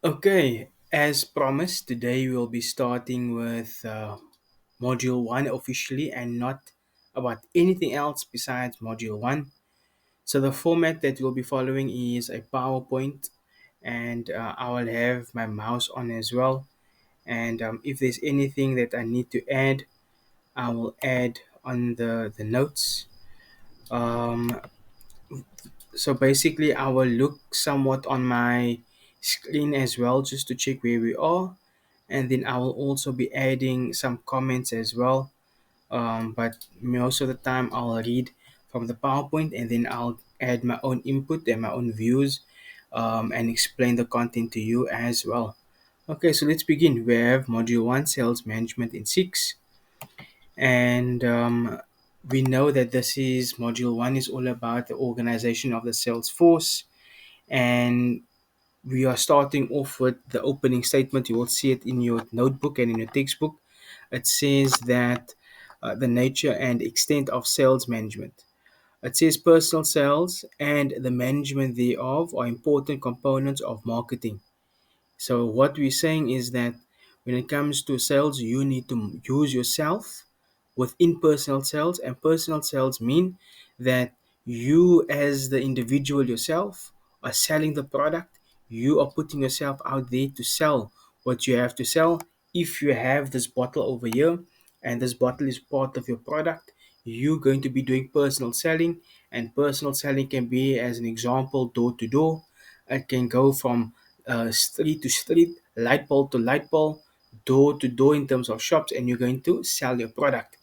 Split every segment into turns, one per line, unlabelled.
Okay, as promised, today we'll be starting with Module 1 officially and not about anything else besides Module 1. So, the format that we'll be following is a PowerPoint, and I will have my mouse on as well. And if there's anything that I need to add, I will add on the notes. Um, so, basically, I will look somewhat on my screen as well just to check where we are, and then I will also be adding some comments as well. But most of the time, I'll read from the PowerPoint and then I'll add my own input and my own views and explain the content to you as well. Okay, so let's begin. We have Module 1 Sales Management in 6, and we know that this is Module 1 is all about the organization of the sales force, and we are starting off with the opening statement. You will see it in your notebook and in your textbook. It says that the nature and extent of sales management. It says personal sales and the management thereof are important components of marketing. So what we're saying is that when it comes to sales, you need to use yourself within personal sales, and personal sales mean that you as the individual yourself are selling the product. You are putting yourself out there to sell what you have to sell. If you have this bottle over here and this bottle is part of your product, you're going to be doing personal selling, and personal selling can be, as an example, door to door. It can go from street to street, light pole to light pole, door to door in terms of shops, and you're going to sell your product.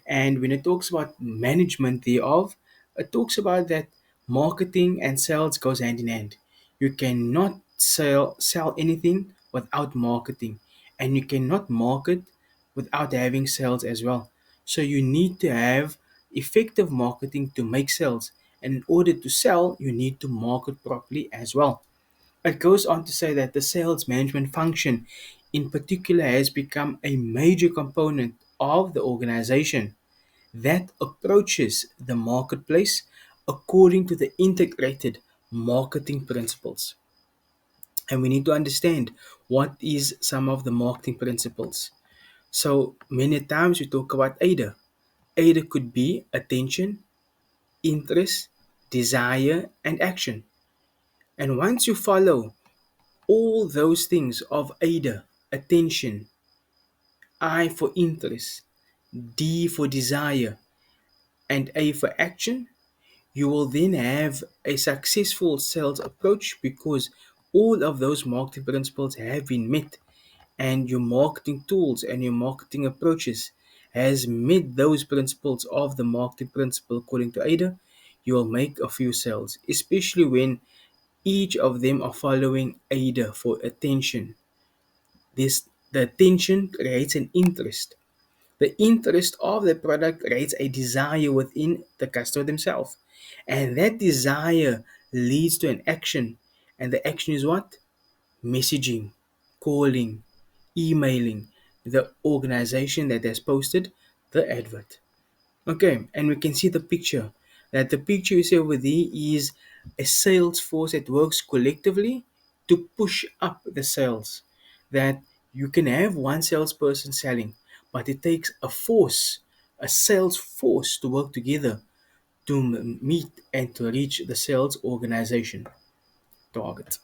And when it talks about management thereof, it talks about that marketing and sales goes hand in hand. You cannot sell anything without marketing, and you cannot market without having sales as well. So you need to have effective marketing to make sales. And in order to sell, you need to market properly as well. It goes on to say that the sales management function in particular has become a major component of the organization that approaches the marketplace according to the integrated marketing principles. And we need to understand what is some of the marketing principles. So many times we talk about AIDA. AIDA could be attention, interest, desire, and action. And once you follow all those things of AIDA, attention, I for interest, D for desire, and A for action, you will then have a successful sales approach because all of those marketing principles have been met, and your marketing tools and your marketing approaches has met those principles of the marketing principle according to AIDA. You will make a few sales, especially when each of them are following AIDA for attention. This the attention creates an interest. The interest of the product creates a desire within the customer themselves. And that desire leads to an action. And the action is what? Messaging, calling, emailing the organization that has posted the advert. Okay, and we can see the picture. That the picture you see over there is a sales force that works collectively to push up the sales. That you can have one salesperson selling, but it takes a force, a sales force to work together to meet and to reach the sales organization target.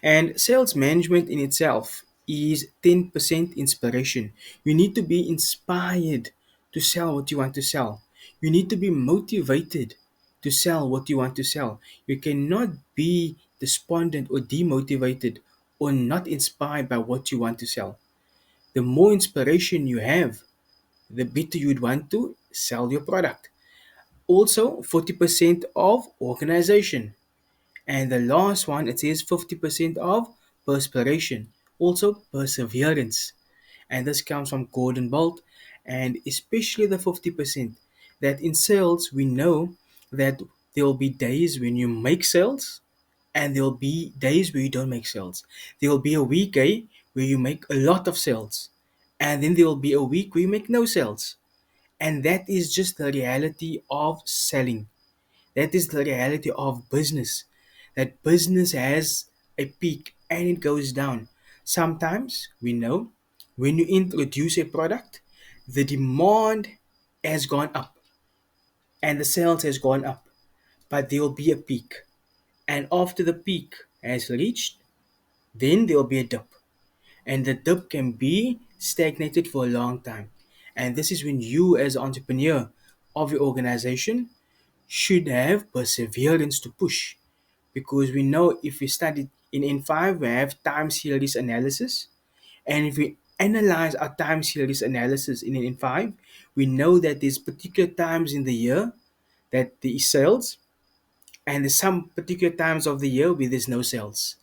And sales management in itself is 10% inspiration. You need to be inspired to sell what you want to sell. You need to be motivated to sell what you want to sell. You cannot be despondent or demotivated or not inspired by what you want to sell. The more inspiration you have, the better you'd want to sell your product. Also, 40% of organization. And the last one, it says 50% of perspiration, also perseverance. And this comes from Gordon Bolt, and especially the 50%. That in sales, we know that there will be days when you make sales, and there will be days where you don't make sales. There will be a week where you make a lot of sales, and then there will be a week where you make no sales. And that is just the reality of selling. That is the reality of business. That business has a peak and it goes down. Sometimes we know when you introduce a product, the demand has gone up and the sales has gone up, but there will be a peak. And after the peak has reached, then there will be a dip. And the dip can be stagnated for a long time. And this is when you, as an entrepreneur of your organization, should have perseverance to push. Because we know if we study in N5, we have time series analysis. And if we analyze our time series analysis in N5, we know that there's particular times in the year that there is sales, and there's some particular times of the year where there's no sales.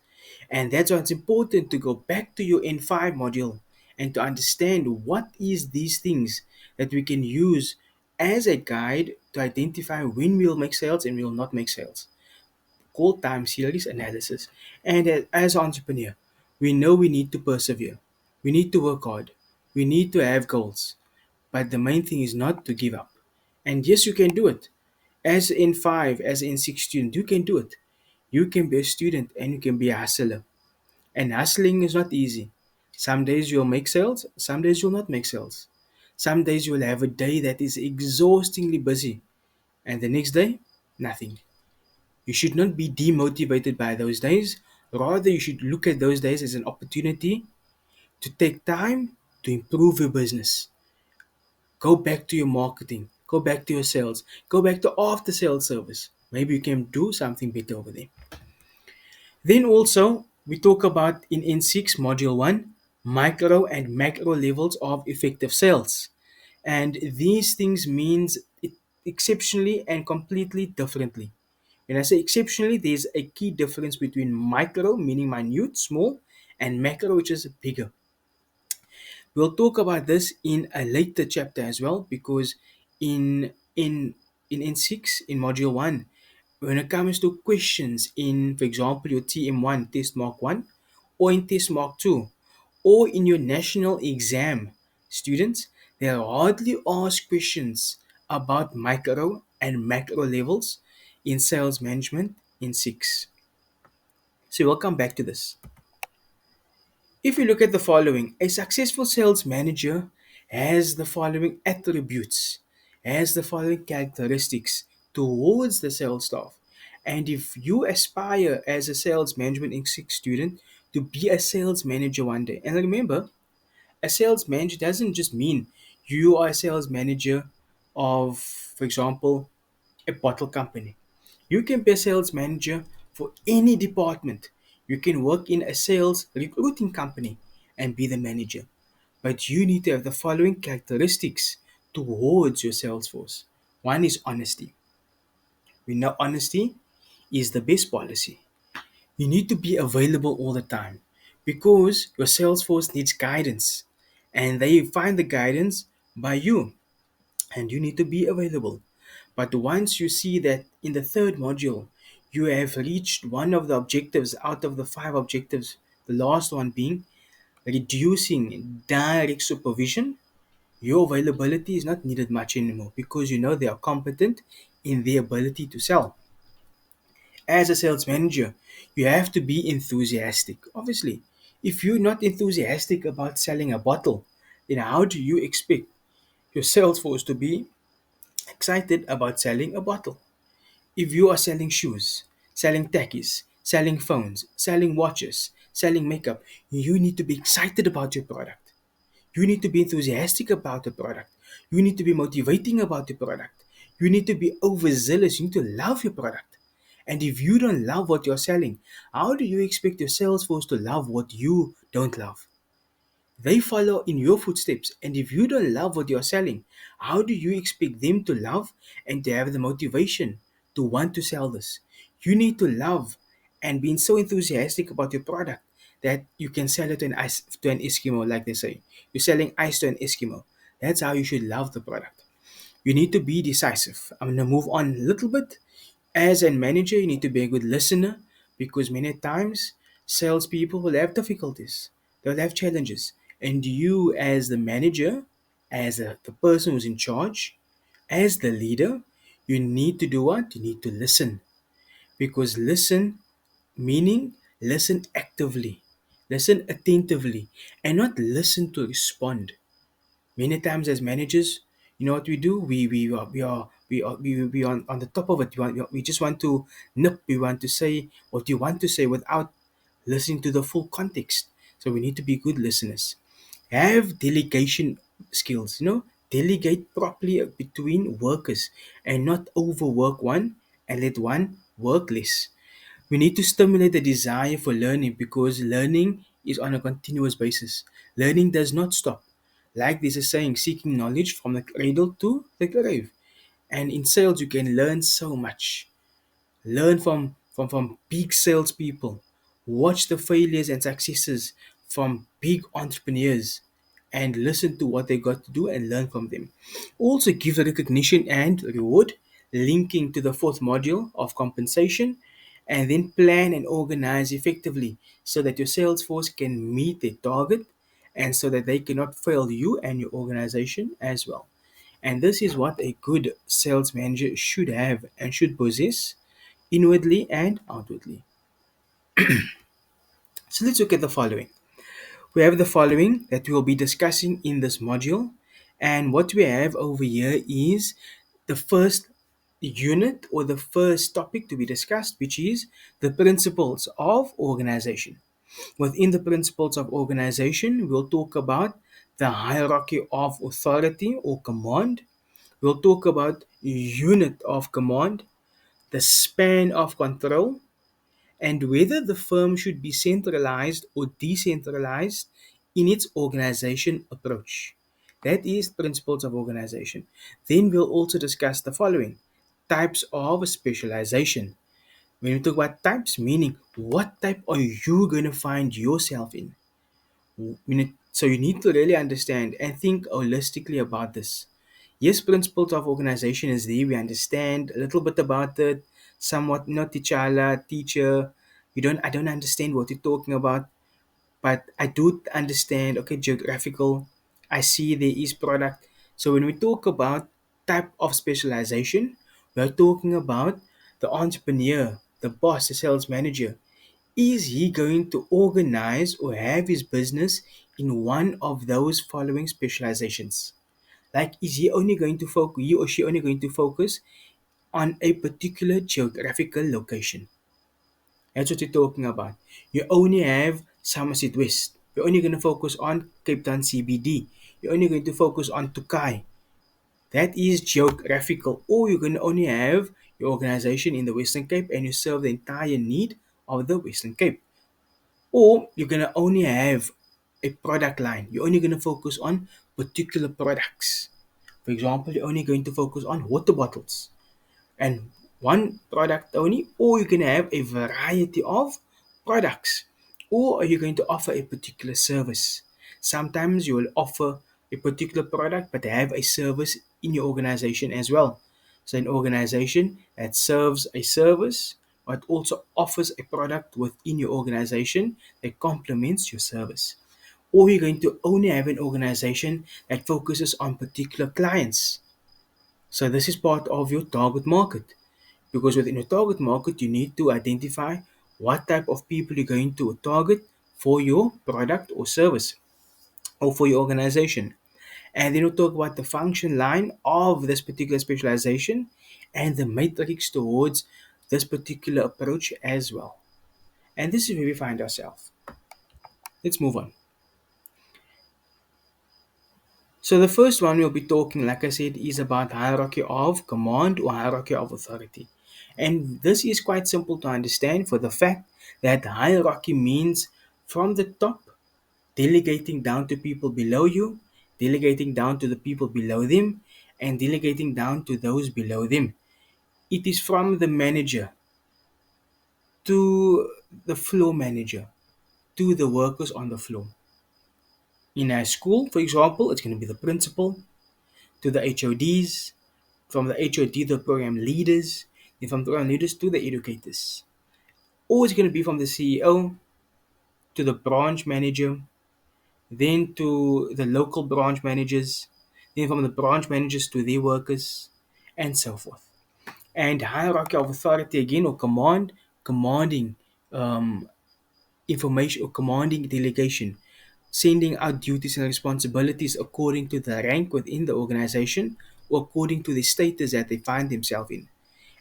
And that's why it's important to go back to your N5 module and to understand what is these things that we can use as a guide to identify when we'll make sales and we will not make sales. Called time series analysis. And as an entrepreneur, we know we need to persevere. We need to work hard. We need to have goals. But the main thing is not to give up. And yes, you can do it. As in five, as in six student, you can do it. You can be a student and you can be a hustler. And hustling is not easy. Some days you'll make sales, some days you'll not make sales. Some days you'll have a day that is exhaustingly busy, and the next day, nothing. You should not be demotivated by those days. Rather, you should look at those days as an opportunity to take time to improve your business. Go back to your marketing, go back to your sales, go back to after sales service. Maybe you can do something better over there. Then also, we talk about in N6 Module 1, micro and macro levels of effective sales. And these things means it exceptionally and completely differently. When I say exceptionally, there's a key difference between micro, meaning minute, small, and macro, which is bigger. We'll talk about this in a later chapter as well, because in N6 in module 1, when it comes to questions in, for example, your TM1 test mark 1, or in test mark 2, or in your national exam, students, they hardly ask questions about micro and macro levels in sales management in 6. So we'll come back to this. If you look at the following, a successful sales manager has the following attributes, has the following characteristics towards the sales staff. And if you aspire as a sales management in 6 student to be a sales manager one day, and remember, a sales manager doesn't just mean you are a sales manager of, for example, a bottle company. You can be a sales manager for any department. You can work in a sales recruiting company and be the manager. But you need to have the following characteristics towards your sales force. One is honesty. We know honesty is the best policy. You need to be available all the time because your sales force needs guidance and they find the guidance by you, and you need to be available. But once you see that in the third module, you have reached one of the objectives out of the 5 objectives, the last one being reducing direct supervision, your availability is not needed much anymore because you know they are competent in their ability to sell. As a sales manager, you have to be enthusiastic. Obviously, if you're not enthusiastic about selling a bottle, then how do you expect your sales force to be excited about selling a bottle? If you are selling shoes, selling tackies, selling phones, selling watches, selling makeup, you need to be excited about your product. You need to be enthusiastic about the product. You need to be motivating about the product. You need to be overzealous. You need to love your product. And if you don't love what you're selling, how do you expect your sales force to love what you don't love? They follow in your footsteps. And if you don't love what you're selling, how do you expect them to love and to have the motivation to want to sell this? You need to love and being so enthusiastic about your product that you can sell it to an Eskimo, like they say. You're selling ice to an Eskimo. That's how you should love the product. You need to be decisive. I'm going to move on a little bit. As a manager, you need to be a good listener because many times salespeople will have difficulties, they'll have challenges. And you, as the manager, the person who's in charge, as the leader, you need to do what? You need to listen. Because listen, meaning listen actively. Listen attentively and not listen to respond. Many times as managers, you know what we do? We are on the top of it. We just want to nip. We want to say what you want to say without listening to the full context. So we need to be good listeners. Have delegation skills. Delegate properly between workers and not overwork one and let one work less. We need to stimulate the desire for learning because learning is on a continuous basis. Learning does not stop. Like there's a saying, seeking knowledge from the cradle to the grave. And in sales, you can learn so much. Learn from big salespeople. Watch the failures and successes from big entrepreneurs and listen to what they got to do and learn from them. Also give recognition and reward, linking to the fourth module of compensation, and then plan and organize effectively so that your sales force can meet their target and so that they cannot fail you and your organization as well. And this is what a good sales manager should have and should possess inwardly and outwardly. So let's look at the following. We have the following that we will be discussing in this module. And what we have over here is the first unit or the first topic to be discussed, which is the principles of organization. Within the principles of organization, we'll talk about the hierarchy of authority or command. We'll talk about unit of command, the span of control, and whether the firm should be centralized or decentralized in its organization approach. That is principles of organization. Then we'll also discuss the following types of specialization. When we talk about types, meaning what type are you going to find yourself in? So you need to really understand and think holistically about this. Yes, principles of organization is there. We understand a little bit about it, somewhat not T'Challa, teacher. I don't understand what you're talking about, but I do understand, okay, geographical. I see there is product. So when we talk about type of specialization, we're talking about the entrepreneur, the boss, the sales manager. Is he going to organize or have his business in one of those following specializations? Like, is he only going to focus, he or she only going to focus on a particular geographical location? That's what you're talking about. You only have Somerset West. You're only going to focus on Cape Town CBD. You're only going to focus on Tukai. That is geographical. Or you're going to only have your organization in the Western Cape and you serve the entire need of the Western Cape. Or you're going to only have a product line. You're only going to focus on particular products. For example, you're only going to focus on water bottles and one product only, or you can have a variety of products, or are you going to offer a particular service? Sometimes you will offer a particular product but have a service in your organization as well. So an organization that serves a service but also offers a product within your organization that complements your service. Or you're going to only have an organization that focuses on particular clients. So this is part of your target market, because within your target market you need to identify what type of people you're going to target for your product or service or for your organization. And then we'll talk about the function line of this particular specialization and the matrix towards this particular approach as well. And this is where we find ourselves. Let's move on. So the first one we'll be talking, like I said, is about hierarchy of command or hierarchy of authority. And this is quite simple to understand for the fact that hierarchy means from the top, delegating down to people below you, delegating down to the people below them, and delegating down to those below them. It is from the manager to the floor manager to the workers on the floor. In a school, for example, it's going to be the principal to the HODs, from the HOD to the program leaders, and from program leaders to the educators. Or it's going to be from the CEO to the branch manager, then to the local branch managers, then from the branch managers to their workers, and so forth. And hierarchy of authority again, or commanding, um, information or commanding delegation, sending out duties and responsibilities according to the rank within the organization or according to the status that they find themselves in.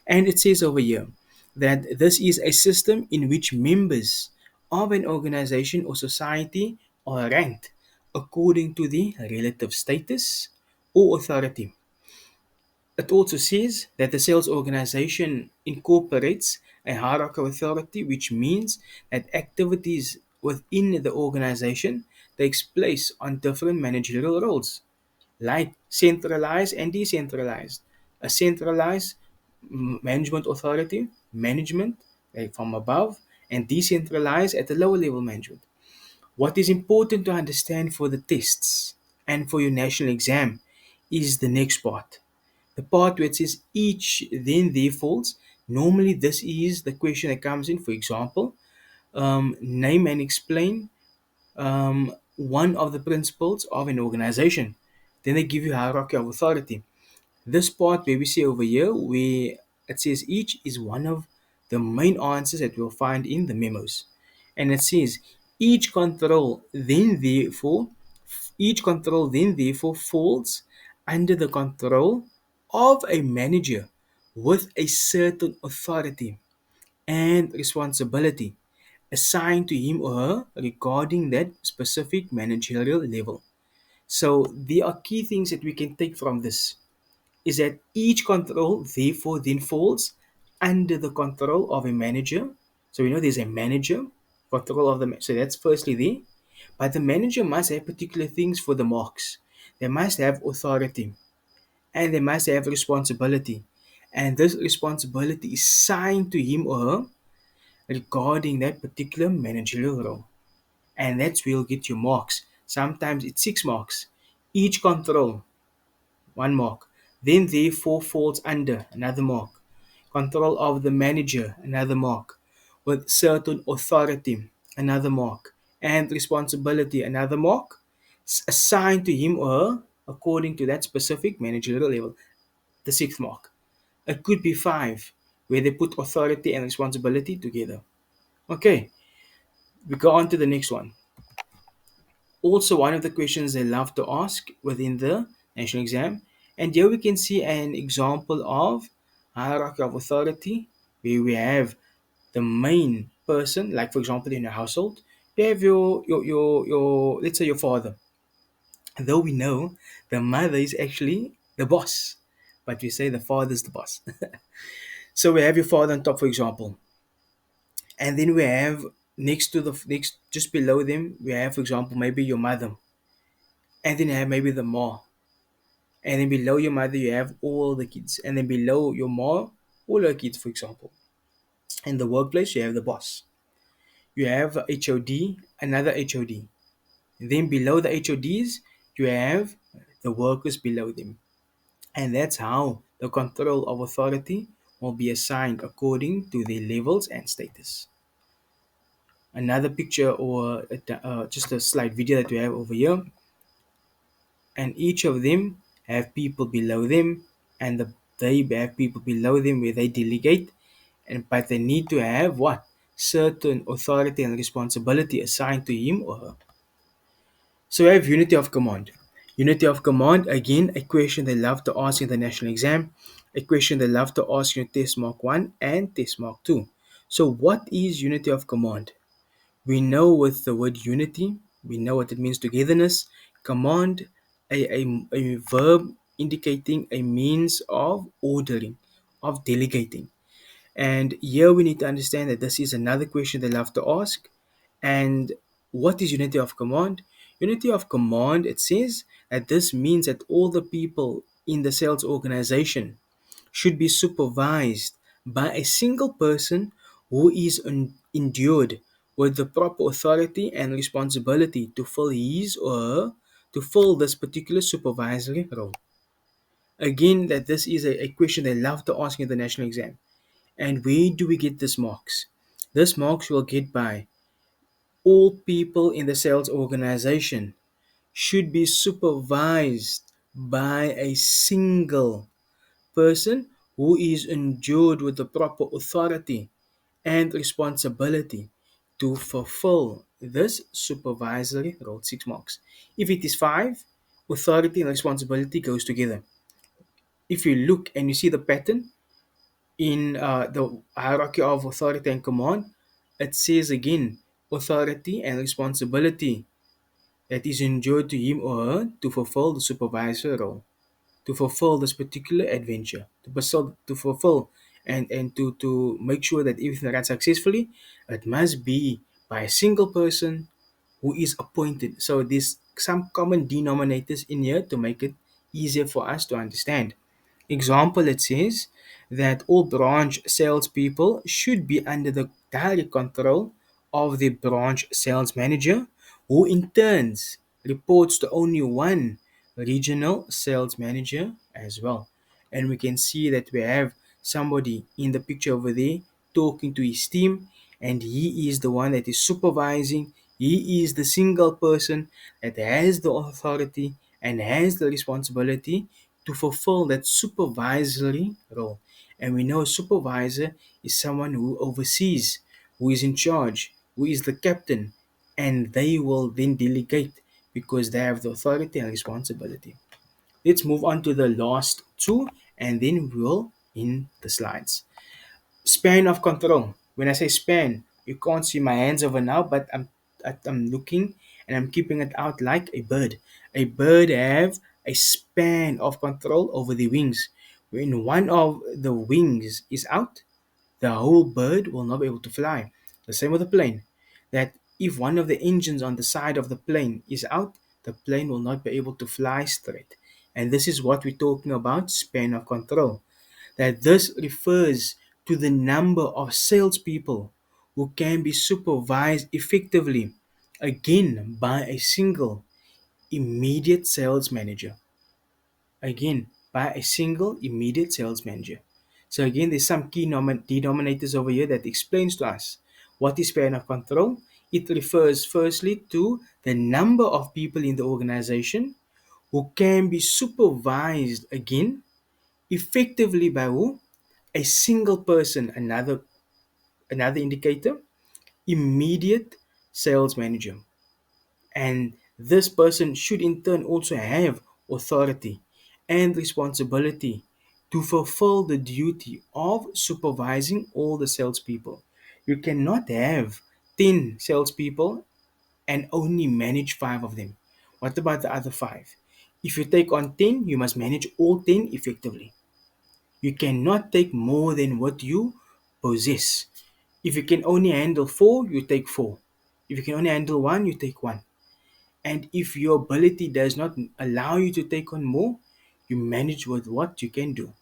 And it says over here that this is a system in which members of an organization or society are ranked according to the relative status or authority. It also says that the sales organization incorporates a hierarchy of authority, which means that activities within the organization takes place on different managerial roles, like centralized and decentralized. A centralized management authority, management from above, and decentralized at the lower level management. What is important to understand for the tests and for your national exam is the next part. The part where it says each, then therefore. Normally, this is the question that comes in. For example, name and explain one of the principles of an organization. Then they give you hierarchy of authority. This part where we see over here, where it says each, is one of the main answers that we'll find in the memos. And it says each control then therefore falls under the control of a manager with a certain authority and responsibility assigned to him or her regarding that specific managerial level. So there are key things that we can take from this is that each control therefore then falls under the control of a manager. So we know there's a manager, control of the so that's firstly there. But the manager must have particular things for the marks. They must have authority and they must have responsibility. And this responsibility is signed to him or her regarding that particular managerial role. And that's where you'll get your marks. Sometimes it's 6 marks. Each control 1 mark. Then therefore falls under another mark. Control of the manager, another mark. With certain authority, another mark. And responsibility, another mark. Assigned to him or her according to that specific managerial level, the 6th mark. It could be 5, where they put authority and responsibility together. Okay, we go on to the next one. Also, one of the questions they love to ask within the national exam. And here we can see an example of hierarchy of authority where we have the main person, like for example in a household, you have your let's say your father. Though we know the mother is actually the boss, but we say the father is the boss. So we have your father on top, for example, and then we have next to the next just below them we have, for example, maybe your mother, and then you have maybe the ma, and then below your mother you have all the kids, and then below your ma all her kids, for example. In the workplace you have the boss, you have HOD, another HOD, then below the HODs you have the workers below them, and that's how the control of authority will be assigned according to their levels and status. Another picture or just a slide video that we have over here, and each of them have people below them, and they have people below them where they delegate, and but they need to have what certain authority and responsibility assigned to him or her. So we have unity of command. Unity of command, again, a question they love to ask in the national exam, a question they love to ask in test mark 1 and test mark 2. So what is unity of command? We know with the word unity, we know what it means: togetherness. Command, a verb indicating a means of ordering, of delegating. And here we need to understand that this is another question they love to ask. And what is unity of command? Unity of command, it says that this means that all the people in the sales organization should be supervised by a single person who is endued with the proper authority and responsibility to fill his or her to fill this particular supervisory role. Again, that this is a question they love to ask in the national exam. And where do we get this marks? This marks will get by all people in the sales organization should be supervised by a single person who is endued with the proper authority and responsibility to fulfill this supervisory role? 6 marks. If it is 5, authority and responsibility goes together. If you look and you see the pattern in the hierarchy of authority and command, it says again authority and responsibility that is enjoyed to him or her to fulfill the supervisor role, to fulfill this particular adventure, to fulfill and to make sure that everything runs successfully. It must be by a single person who is appointed. So there's some common denominators in here to make it easier for us to understand. Example, it says that all branch salespeople should be under the direct control of the branch sales manager, who in turns reports to only one regional sales manager as well. And we can see that we have somebody in the picture over there talking to his team, and he is the one that is supervising. He is the single person that has the authority and has the responsibility to fulfill that supervisory role. And we know a supervisor is someone who oversees, who is in charge, who is the captain, and they will then delegate because they have the authority and responsibility. Let's move on to the last two and then we'll in the slides. Span of control. When I say span, you can't see my hands over now, but I'm looking and I'm keeping it out like a bird. A bird have a span of control over the wings. When one of the wings is out, the whole bird will not be able to fly. The same with the plane. That if one of the engines on the side of the plane is out, the plane will not be able to fly straight. And this is what we're talking about, span of control. That this refers to the number of salespeople who can be supervised effectively, again by a single immediate sales manager. Again, by a single immediate sales manager. So again, there's some key denominators over here that explains to us what is span of control. It refers firstly to the number of people in the organization who can be supervised again effectively by who? A single person. Another indicator, immediate sales manager. And this person should in turn also have authority and responsibility to fulfill the duty of supervising all the salespeople. You cannot have 10 salespeople and only manage 5 of them. What about the other 5? If you take on 10, you must manage all 10 effectively. You cannot take more than what you possess. If you can only handle 4, you take 4. If you can only handle 1, you take 1. And if your ability does not allow you to take on more, you manage with what you can do.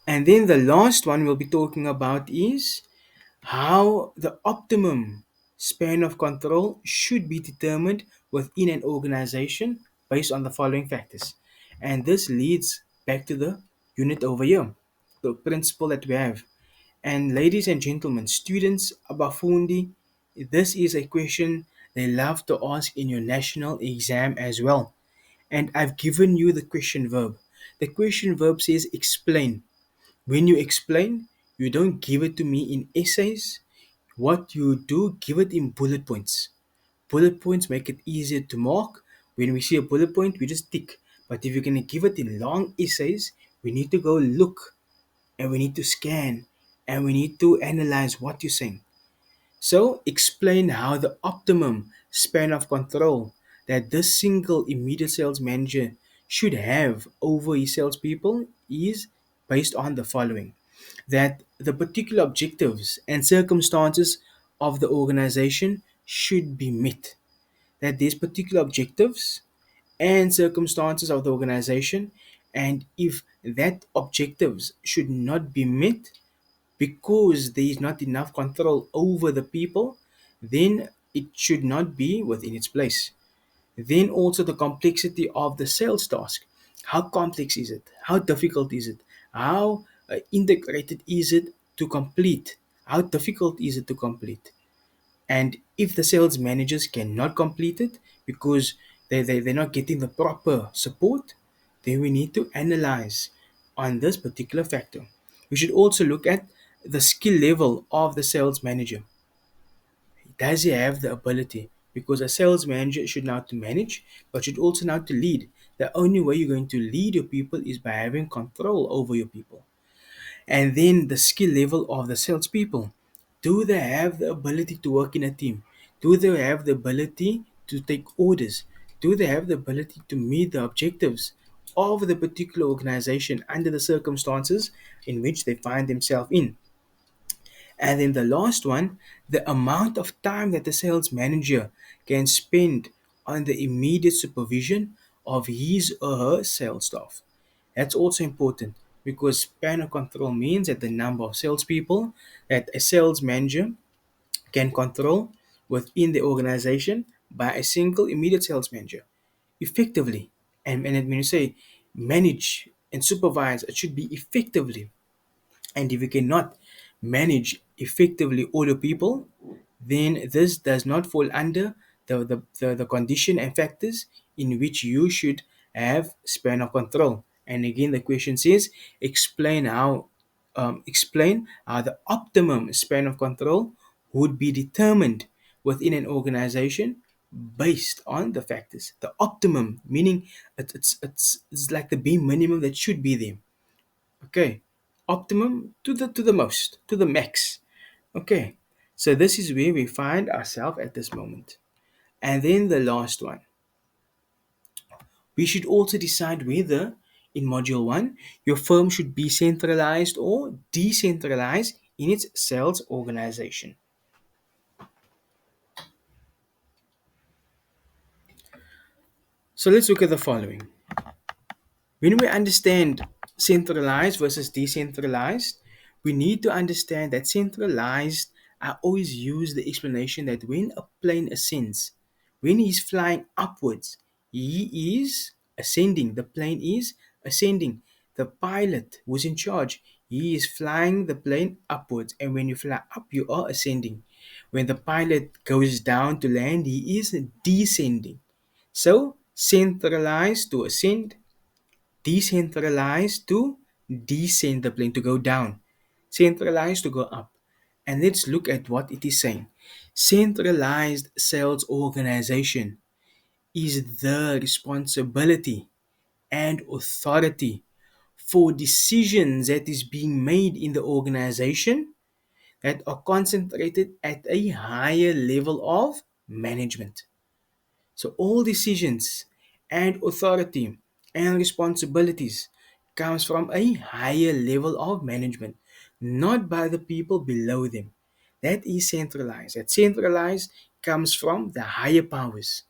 And then the last one we'll be talking about is how the optimum span of control should be determined within an organization based on the following factors. And this leads back to the unit over here, the principle that we have. And ladies and gentlemen, students Abafundi, this is a question they love to ask in your national exam as well. And I've given you the question verb. The question verb says explain. When you explain, you don't give it to me in essays. What you do, give it in bullet points. Bullet points make it easier to mark. When we see a bullet point, we just tick. But if you're going to give it in long essays, we need to go look and we need to scan and we need to analyze what you're saying. So, explain how the optimum span of control that this single immediate sales manager should have over his salespeople is based on the following: that the particular objectives and circumstances of the organization should be met, that these particular objectives and circumstances of the organization, and if that objectives should not be met because there is not enough control over the people, then it should not be within its place. Then also the complexity of the sales task. How complex is it? How difficult is it? How integrated is it to complete? How difficult is it to complete? And if the sales managers cannot complete it because they're not getting the proper support, then we need to analyze on this particular factor. We should also look at the skill level of the sales manager. Does he have the ability? Because a sales manager should know how to manage, but should also know how to lead. The only way you're going to lead your people is by having control over your people. And then the skill level of the salespeople. Do they have the ability to work in a team? Do they have the ability to take orders? Do they have the ability to meet the objectives of the particular organization under the circumstances in which they find themselves in? And then the last one, the amount of time that the sales manager can spend on the immediate supervision of his or her sales staff. That's also important because span of control means that the number of salespeople that a sales manager can control within the organization by a single immediate sales manager effectively. And when you say manage and supervise, it should be effectively. And if you cannot manage effectively all the people, then this does not fall under the condition and factors in which you should have span of control. And again, the question says, explain how the optimum span of control would be determined within an organization based on the factors. The optimum meaning it's like the bare minimum that should be there. Okay, optimum to the most, to the max. Okay, so this is where we find ourselves at this moment. And then the last one, we should also decide whether in module 1 your firm should be centralized or decentralized in its sales organization. So let's look at the following. When we understand centralized versus decentralized, we need to understand that centralized, I always use the explanation that when a plane ascends, when he's flying upwards, he is ascending, the plane is ascending. The pilot who's in charge, he is flying the plane upwards, and when you fly up, you are ascending. When the pilot goes down to land, he is descending. So, centralized to ascend, decentralized to descend the plane, to go down, centralized to go up. And let's look at what it is saying. Centralized sales organization is the responsibility and authority for decisions that is being made in the organization that are concentrated at a higher level of management. So all decisions and authority and responsibilities comes from a higher level of management, not by the people below them. That is centralized. That centralized comes from the higher powers.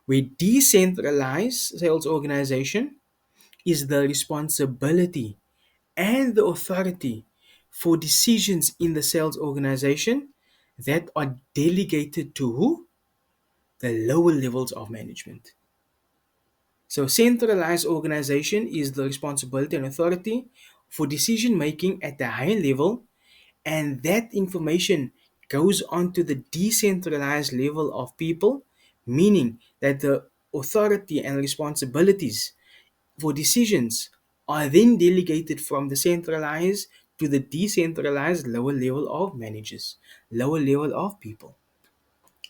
Where decentralized sales organization is the responsibility and the authority for decisions in the sales organization that are delegated to who? The lower levels of management. So, centralized organization is the responsibility and authority for decision making at a higher level, and that information goes on to the decentralized level of people, meaning that the authority and responsibilities for decisions are then delegated from the centralized to the decentralized lower level of managers, lower level of people.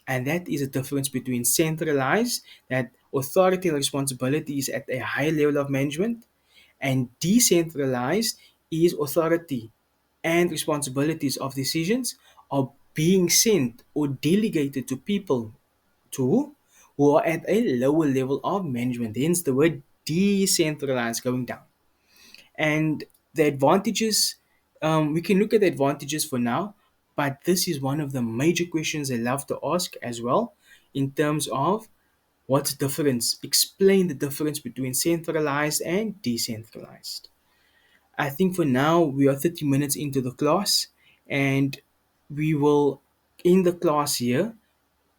And that is a difference between centralized, that authority and responsibility is at a higher level of management, and decentralized is authority and responsibilities of decisions are being sent or delegated to people to who are at a lower level of management. Hence the word decentralized going down. And the advantages, we can look at the advantages for now, but this is one of the major questions I love to ask as well in terms of what's the difference. Explain the difference between centralized and decentralized. I think for now we are 30 minutes into the class, and we will end the class here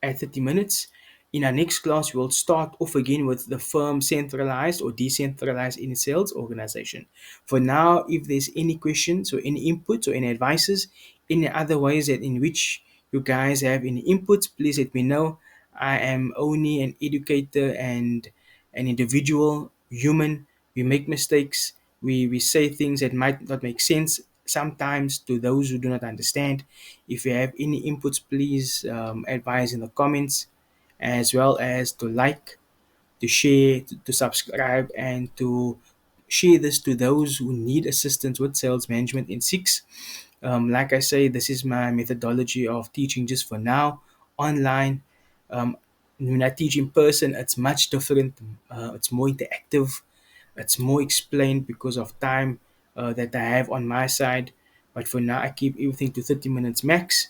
at 30 minutes. In our next class, we'll start off again with the firm centralized or decentralized in its sales organization. For now, if there's any questions or any inputs or any advices, any other ways that in which you guys have any inputs, please let me know. I am only an educator and an individual human. We make mistakes. We say things that might not make sense. sometimes to those who do not understand. If you have any inputs, please advise in the comments, as well as to like, to share, to subscribe, and to share this to those who need assistance with sales management in six. Like I say, this is my methodology of teaching just for now online. Um, when I teach in person, it's much different. It's more interactive. It's more explained because of time that I have on my side. But for now, I keep everything to 30 minutes max.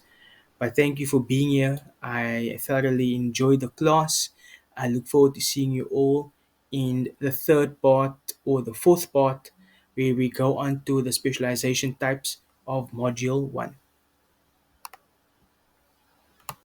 But thank you for being here. I thoroughly enjoyed the class. I look forward to seeing you all in the third part or the fourth part, where we go on to the specialization types of module 1.